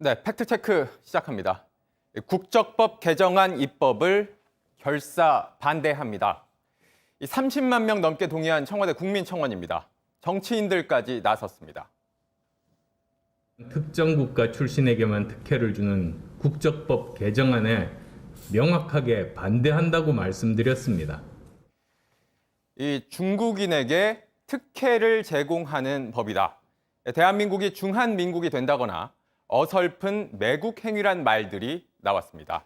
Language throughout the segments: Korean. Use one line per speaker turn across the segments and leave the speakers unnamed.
네, 팩트체크 시작합니다. 국적법 개정안 입법을 결사 반대합니다. 30만 명 넘게 동의한 청와대 국민청원입니다. 정치인들까지 나섰습니다.
특정 국가 출신에게만 특혜를 주는 국적법 개정안에 명확하게 반대한다고 말씀드렸습니다.
이 중국인에게 특혜를 제공하는 법이다. 대한민국이 중한민국이 된다거나 어설픈 매국 행위란 말들이 나왔습니다.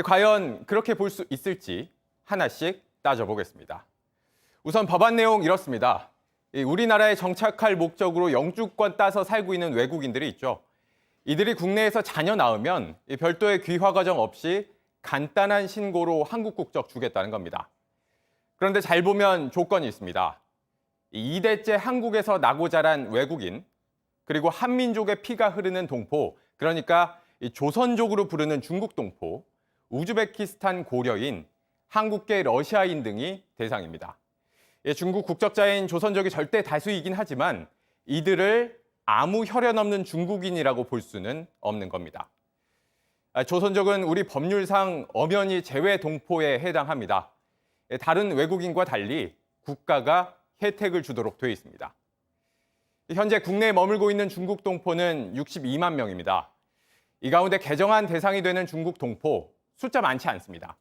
과연 그렇게 볼 수 있을지 하나씩 따져보겠습니다. 우선 법안 내용 이렇습니다. 우리나라에 정착할 목적으로 영주권 따서 살고 있는 외국인들이 있죠. 이들이 국내에서 자녀 낳으면 별도의 귀화 과정 없이 간단한 신고로 한국 국적 주겠다는 겁니다. 그런데 잘 보면 조건이 있습니다. 2대째 한국에서 나고 자란 외국인, 그리고 한민족의 피가 흐르는 동포, 그러니까 조선족으로 부르는 중국 동포, 우즈베키스탄 고려인, 한국계 러시아인 등이 대상입니다. 중국 국적자인 조선족이 절대 다수이긴 하지만 이들을 아무 혈연 없는 중국인이라고 볼 수는 없는 겁니다. 조선족은 우리 법률상 엄연히 재외 동포에 해당합니다. 다른 외국인과 달리 국가가 혜택을 주도록 되어 있습니다. 현재 국내에 머물고 있는 중국 동포는 62만 명입니다. 이 가운데 개정안 대상이 되는 중국 동포 숫자 많지 않습니다.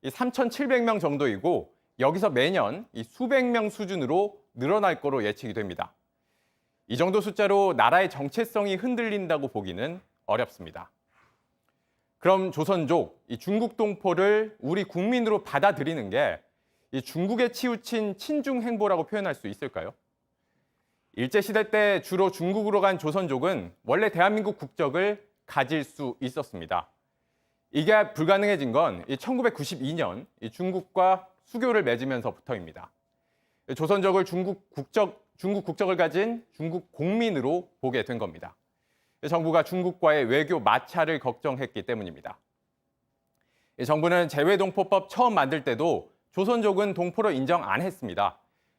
3,700명 정도이고 여기서 매년 수백 명 수준으로 늘어날 거로 예측이 됩니다. 이 정도 숫자로 나라의 정체성이 흔들린다고 보기는 어렵습니다. 그럼 조선족, 중국 동포를 우리 국민으로 받아들이는 게 중국에 치우친 친중 행보라고 표현할 수 있을까요? 일제시대 때 주로 중국으로 간 조선족은 원래 대한민국 국적을 가질 수 있었습니다. 이게 불가능해진 건 1992년 중국과 수교를 맺으면서부터입니다. 조선족을 중국 국적을 가진 중국 공민으로 보게 된 겁니다. 정부가 중국과의 외교 마찰을 걱정했기 때문입니다. 정부는 재외동포법 처음 만들 때도 조선족은 동포로 인정 안 했습니다.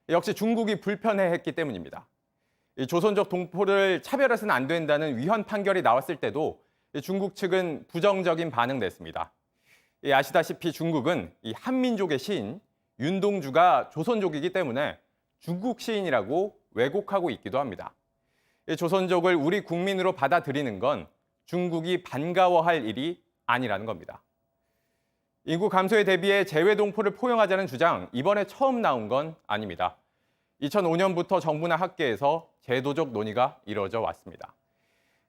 역시 중국이 불편해했기 때문입니다. 조선족 동포를 차별해서는 안 된다는 위헌 판결이 나왔을 때도 중국 측은 부정적인 반응 냈습니다. 아시다시피 중국은 한민족의 시인 윤동주가 조선족이기 때문에 중국 시인이라고 왜곡하고 있기도 합니다. 조선족을 우리 국민으로 받아들이는 건 중국이 반가워할 일이 아니라는 겁니다. 인구 감소에 대비해 재외동포를 포용하자는 주장, 이번에 처음 나온 건 아닙니다. 2005년부터 정부나 학계에서 제도적 논의가 이루어져 왔습니다.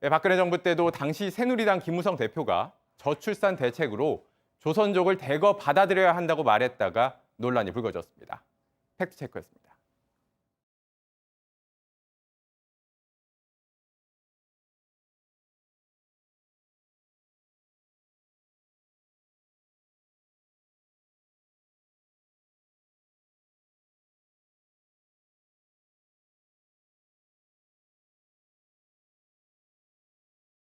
박근혜 정부 때도 당시 새누리당 김무성 대표가 저출산 대책으로 조선족을 대거 받아들여야 한다고 말했다가 논란이 불거졌습니다. 팩트체크였습니다.